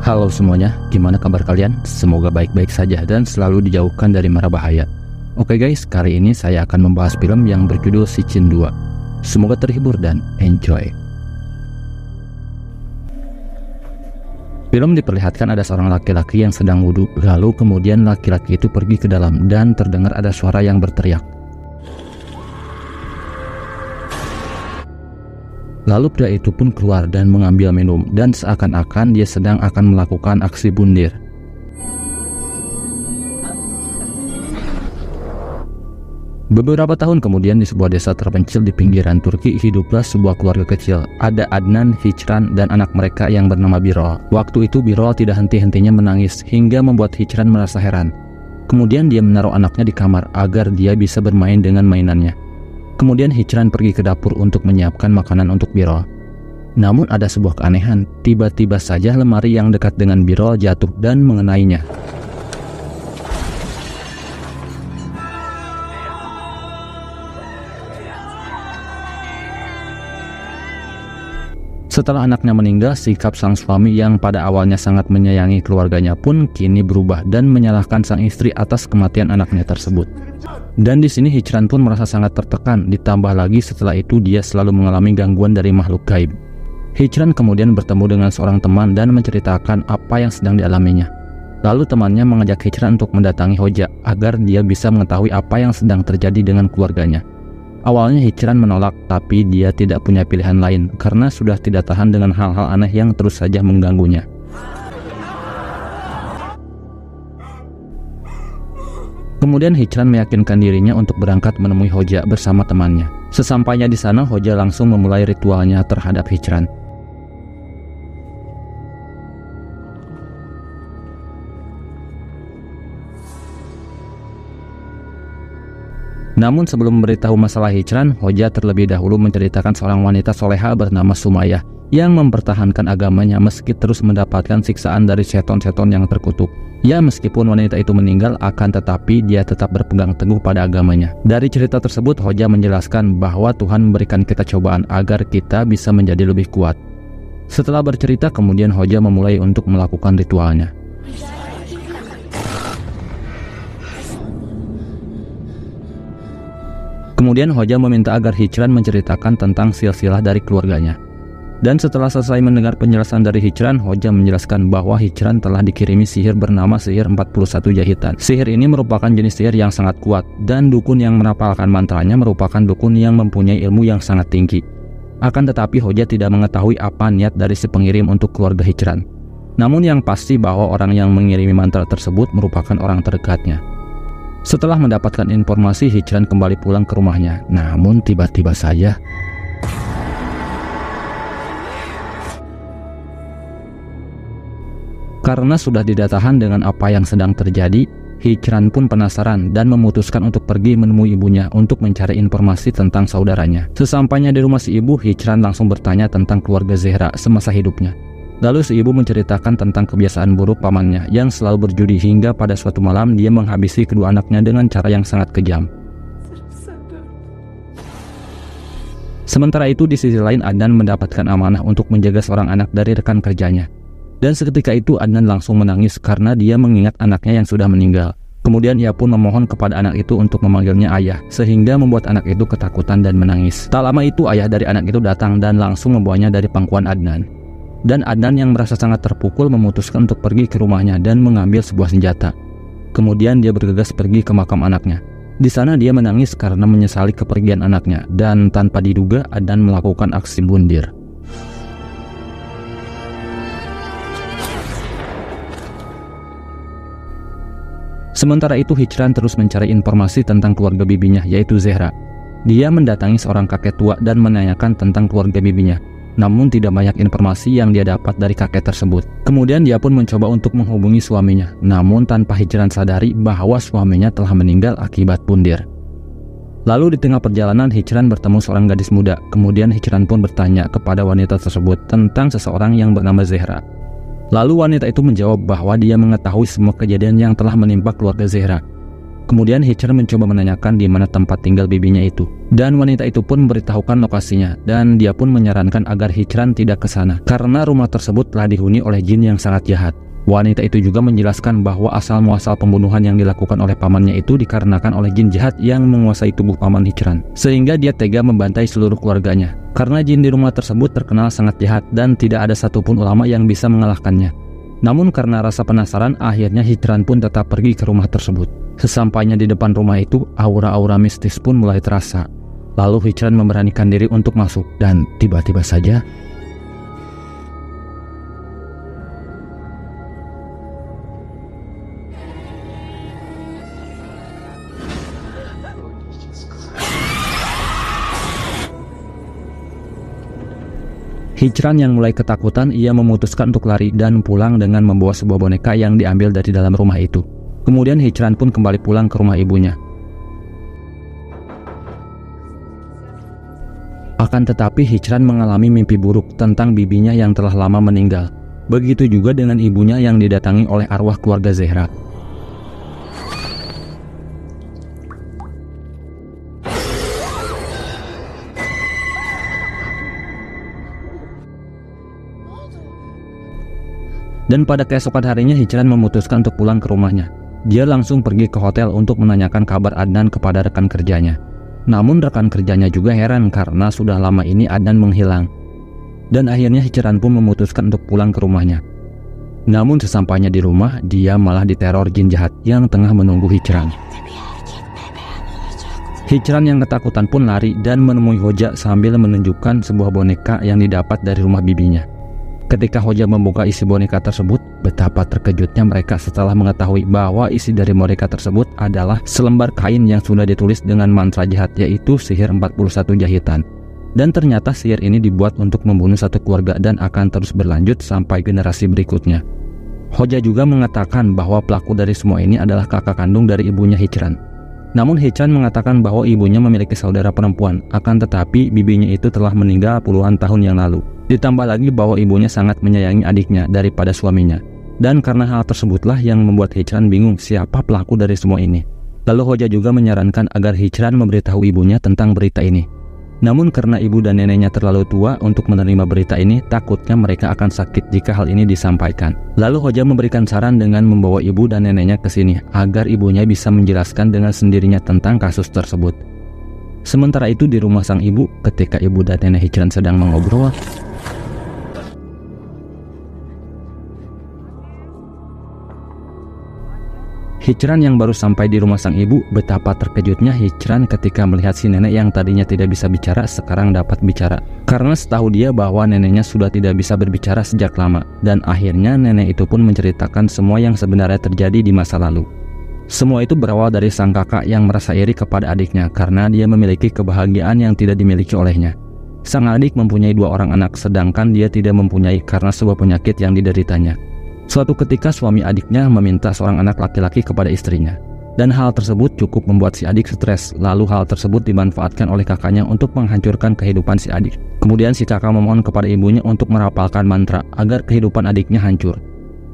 Halo semuanya, gimana kabar kalian? Semoga baik-baik saja dan selalu dijauhkan dari mara bahaya. Oke guys, kali ini saya akan membahas film yang berjudul Sichin 2. Semoga terhibur dan enjoy. Film diperlihatkan ada seorang laki-laki yang sedang wudhu, lalu kemudian laki-laki itu pergi ke dalam dan terdengar ada suara yang berteriak. Lalu pria itu pun keluar dan mengambil minum, dan seakan-akan dia sedang akan melakukan aksi bundir. Beberapa tahun kemudian di sebuah desa terpencil di pinggiran Turki hiduplah sebuah keluarga kecil. Ada Adnan, Hicran, dan anak mereka yang bernama Birol. Waktu itu Birol tidak henti-hentinya menangis hingga membuat Hicran merasa heran. Kemudian dia menaruh anaknya di kamar agar dia bisa bermain dengan mainannya. Kemudian Hicran pergi ke dapur untuk menyiapkan makanan untuk Birol. Namun ada sebuah keanehan, tiba-tiba saja lemari yang dekat dengan Birol jatuh dan mengenainya. Setelah anaknya meninggal, sikap sang suami yang pada awalnya sangat menyayangi keluarganya pun kini berubah dan menyalahkan sang istri atas kematian anaknya tersebut. Dan di sini Hicran pun merasa sangat tertekan, ditambah lagi setelah itu dia selalu mengalami gangguan dari makhluk gaib. Hicran kemudian bertemu dengan seorang teman dan menceritakan apa yang sedang dialaminya. Lalu temannya mengajak Hicran untuk mendatangi Hoja agar dia bisa mengetahui apa yang sedang terjadi dengan keluarganya. Awalnya Hicran menolak, tapi dia tidak punya pilihan lain karena sudah tidak tahan dengan hal-hal aneh yang terus saja mengganggunya. Kemudian Hicran meyakinkan dirinya untuk berangkat menemui Hoja bersama temannya. Sesampainya di sana, Hoja langsung memulai ritualnya terhadap Hicran. Namun sebelum memberitahu masalah Hicran, Hoja terlebih dahulu menceritakan seorang wanita soleha bernama Sumayyah yang mempertahankan agamanya meski terus mendapatkan siksaan dari seton-seton yang terkutuk. Ya, meskipun wanita itu meninggal, akan tetapi dia tetap berpegang teguh pada agamanya. Dari cerita tersebut, Hoja menjelaskan bahwa Tuhan memberikan kita cobaan agar kita bisa menjadi lebih kuat. Setelah bercerita, kemudian Hoja memulai untuk melakukan ritualnya. Kemudian Hoja meminta agar Hicran menceritakan tentang silsilah dari keluarganya. Dan setelah selesai mendengar penjelasan dari Hicran, Hoja menjelaskan bahwa Hicran telah dikirimi sihir bernama sihir 41 jahitan. Sihir ini merupakan jenis sihir yang sangat kuat, dan dukun yang menapalkan mantranya merupakan dukun yang mempunyai ilmu yang sangat tinggi. Akan tetapi Hoja tidak mengetahui apa niat dari si pengirim untuk keluarga Hicran. Namun yang pasti bahwa orang yang mengirimi mantra tersebut merupakan orang terdekatnya. Setelah mendapatkan informasi, Hicran kembali pulang ke rumahnya. Namun tiba-tiba saja karena sudah tidak tahan dengan apa yang sedang terjadi, Hicran pun penasaran dan memutuskan untuk pergi menemui ibunya untuk mencari informasi tentang saudaranya. Sesampainya di rumah si ibu, Hicran langsung bertanya tentang keluarga Zehra semasa hidupnya. Lalu si ibu menceritakan tentang kebiasaan buruk pamannya yang selalu berjudi hingga pada suatu malam dia menghabisi kedua anaknya dengan cara yang sangat kejam. Sementara itu di sisi lain Adnan mendapatkan amanah untuk menjaga seorang anak dari rekan kerjanya. Dan seketika itu Adnan langsung menangis karena dia mengingat anaknya yang sudah meninggal. Kemudian ia pun memohon kepada anak itu untuk memanggilnya ayah, sehingga membuat anak itu ketakutan dan menangis. Tak lama itu ayah dari anak itu datang dan langsung membawanya dari pangkuan Adnan. Dan Adnan yang merasa sangat terpukul memutuskan untuk pergi ke rumahnya dan mengambil sebuah senjata. Kemudian dia bergegas pergi ke makam anaknya. Di sana dia menangis karena menyesali kepergian anaknya, dan tanpa diduga Adnan melakukan aksi bundir. Sementara itu Hicran terus mencari informasi tentang keluarga bibinya, yaitu Zehra. Dia mendatangi seorang kakek tua dan menanyakan tentang keluarga bibinya. Namun tidak banyak informasi yang dia dapat dari kakek tersebut. Kemudian dia pun mencoba untuk menghubungi suaminya, namun tanpa Hicran sadari bahwa suaminya telah meninggal akibat bundir. Lalu di tengah perjalanan Hicran bertemu seorang gadis muda. Kemudian Hicran pun bertanya kepada wanita tersebut tentang seseorang yang bernama Zehra. Lalu wanita itu menjawab bahwa dia mengetahui semua kejadian yang telah menimpa keluarga Zehra. Kemudian Hicran mencoba menanyakan di mana tempat tinggal bibinya itu. Dan wanita itu pun memberitahukan lokasinya, dan dia pun menyarankan agar Hicran tidak ke sana karena rumah tersebut telah dihuni oleh jin yang sangat jahat. Wanita itu juga menjelaskan bahwa asal-muasal pembunuhan yang dilakukan oleh pamannya itu dikarenakan oleh jin jahat yang menguasai tubuh paman Hicran, sehingga dia tega membantai seluruh keluarganya. Karena jin di rumah tersebut terkenal sangat jahat dan tidak ada satupun ulama yang bisa mengalahkannya. Namun karena rasa penasaran, akhirnya Hicran pun tetap pergi ke rumah tersebut. Sesampainya di depan rumah itu, aura-aura mistis pun mulai terasa. Lalu Hicran memberanikan diri untuk masuk, dan tiba-tiba saja Hicran yang mulai ketakutan, ia memutuskan untuk lari dan pulang dengan membawa sebuah boneka yang diambil dari dalam rumah itu. Kemudian Hicran pun kembali pulang ke rumah ibunya. Akan tetapi Hicran mengalami mimpi buruk tentang bibinya yang telah lama meninggal. Begitu juga dengan ibunya yang didatangi oleh arwah keluarga Zehra. Dan pada keesokan harinya Hicran memutuskan untuk pulang ke rumahnya. Dia langsung pergi ke hotel untuk menanyakan kabar Adnan kepada rekan kerjanya. Namun rekan kerjanya juga heran karena sudah lama ini Adnan menghilang. Dan akhirnya Hicran pun memutuskan untuk pulang ke rumahnya. Namun sesampainya di rumah, dia malah diteror jin jahat yang tengah menunggu Hicran. Hicran yang ketakutan pun lari dan menemui Hoja sambil menunjukkan sebuah boneka yang didapat dari rumah bibinya. Ketika Hoja membuka isi boneka tersebut, betapa terkejutnya mereka setelah mengetahui bahwa isi dari boneka tersebut adalah selembar kain yang sudah ditulis dengan mantra jahat, yaitu sihir 41 jahitan. Dan ternyata sihir ini dibuat untuk membunuh satu keluarga dan akan terus berlanjut sampai generasi berikutnya. Hoja juga mengatakan bahwa pelaku dari semua ini adalah kakak kandung dari ibunya Hicran. Namun Hicran mengatakan bahwa ibunya memiliki saudara perempuan, akan tetapi bibinya itu telah meninggal puluhan tahun yang lalu. Ditambah lagi bahwa ibunya sangat menyayangi adiknya daripada suaminya. Dan karena hal tersebutlah yang membuat Hicran bingung siapa pelaku dari semua ini. Lalu Hoja juga menyarankan agar Hicran memberitahu ibunya tentang berita ini. Namun karena ibu dan neneknya terlalu tua untuk menerima berita ini, takutnya mereka akan sakit jika hal ini disampaikan. Lalu Hoja memberikan saran dengan membawa ibu dan neneknya ke sini agar ibunya bisa menjelaskan dengan sendirinya tentang kasus tersebut. Sementara itu di rumah sang ibu, ketika ibu dan nenek Hicran sedang mengobrol, Hicran yang baru sampai di rumah sang ibu, betapa terkejutnya Hicran ketika melihat si nenek yang tadinya tidak bisa bicara sekarang dapat bicara. Karena setahu dia bahwa neneknya sudah tidak bisa berbicara sejak lama, dan akhirnya nenek itu pun menceritakan semua yang sebenarnya terjadi di masa lalu. Semua itu berawal dari sang kakak yang merasa iri kepada adiknya karena dia memiliki kebahagiaan yang tidak dimiliki olehnya. Sang adik mempunyai 2 orang anak, sedangkan dia tidak mempunyai karena sebuah penyakit yang dideritanya. Suatu ketika suami adiknya meminta seorang anak laki-laki kepada istrinya. Dan hal tersebut cukup membuat si adik stres. Lalu hal tersebut dimanfaatkan oleh kakaknya untuk menghancurkan kehidupan si adik. Kemudian si kakak memohon kepada ibunya untuk merapalkan mantra agar kehidupan adiknya hancur.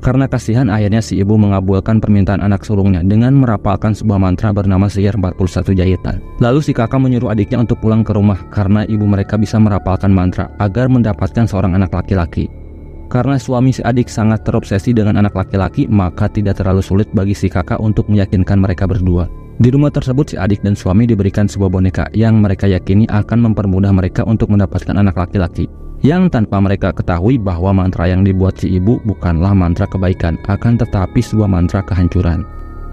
Karena kasihan, akhirnya si ibu mengabulkan permintaan anak sulungnya dengan merapalkan sebuah mantra bernama sihir 41 jahitan. Lalu si kakak menyuruh adiknya untuk pulang ke rumah karena ibu mereka bisa merapalkan mantra agar mendapatkan seorang anak laki-laki. Karena suami si adik sangat terobsesi dengan anak laki-laki, maka tidak terlalu sulit bagi si kakak untuk meyakinkan mereka berdua. Di rumah tersebut si adik dan suami diberikan sebuah boneka yang mereka yakini akan mempermudah mereka untuk mendapatkan anak laki-laki. Yang tanpa mereka ketahui bahwa mantra yang dibuat si ibu bukanlah mantra kebaikan, akan tetapi sebuah mantra kehancuran.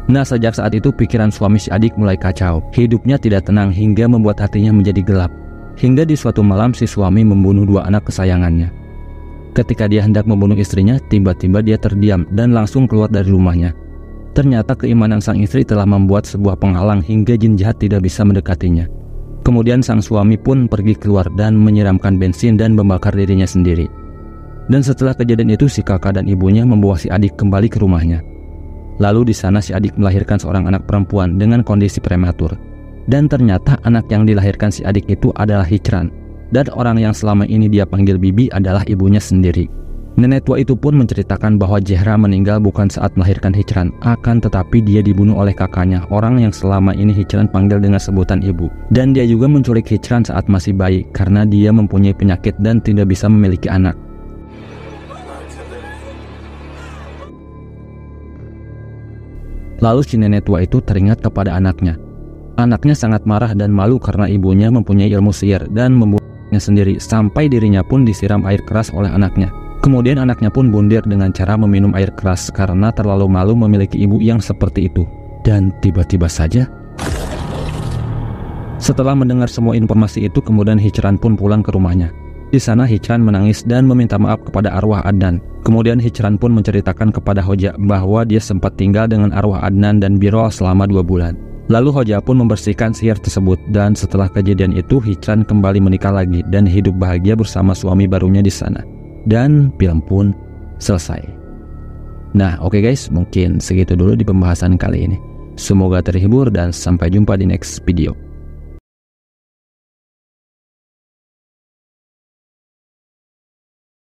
Nah, sejak saat itu pikiran suami si adik mulai kacau. Hidupnya tidak tenang hingga membuat hatinya menjadi gelap. Hingga di suatu malam si suami membunuh 2 anak kesayangannya. Ketika dia hendak membunuh istrinya, tiba-tiba dia terdiam dan langsung keluar dari rumahnya. Ternyata keimanan sang istri telah membuat sebuah penghalang hingga jin jahat tidak bisa mendekatinya. Kemudian sang suami pun pergi keluar dan menyiramkan bensin dan membakar dirinya sendiri. Dan setelah kejadian itu si kakak dan ibunya membawa si adik kembali ke rumahnya. Lalu di sana si adik melahirkan seorang anak perempuan dengan kondisi prematur. Dan ternyata anak yang dilahirkan si adik itu adalah Hicran. Dan orang yang selama ini dia panggil bibi adalah ibunya sendiri. Nenek tua itu pun menceritakan bahwa Zehra meninggal bukan saat melahirkan Hijran, akan tetapi dia dibunuh oleh kakaknya, orang yang selama ini Hijran panggil dengan sebutan ibu. Dan dia juga menculik Hijran saat masih bayi karena dia mempunyai penyakit dan tidak bisa memiliki anak. Lalu si nenek tua itu teringat kepada anaknya. Anaknya sangat marah dan malu karena ibunya mempunyai ilmu sihir dan membunuhnya sendiri, sampai dirinya pun disiram air keras oleh anaknya. Kemudian anaknya pun bundir dengan cara meminum air keras karena terlalu malu memiliki ibu yang seperti itu. Dan tiba-tiba saja, setelah mendengar semua informasi itu, kemudian Hijran pun pulang ke rumahnya. Di sana Hijran menangis dan meminta maaf kepada arwah Adnan. Kemudian Hijran pun menceritakan kepada Hoja bahwa dia sempat tinggal dengan arwah Adnan dan Birol selama 2 bulan. Lalu Hoja pun membersihkan sihir tersebut, dan setelah kejadian itu Hijran kembali menikah lagi dan hidup bahagia bersama suami barunya di sana. Dan film pun selesai. Nah, oke guys, mungkin segitu dulu di pembahasan kali ini. Semoga terhibur dan sampai jumpa di next video.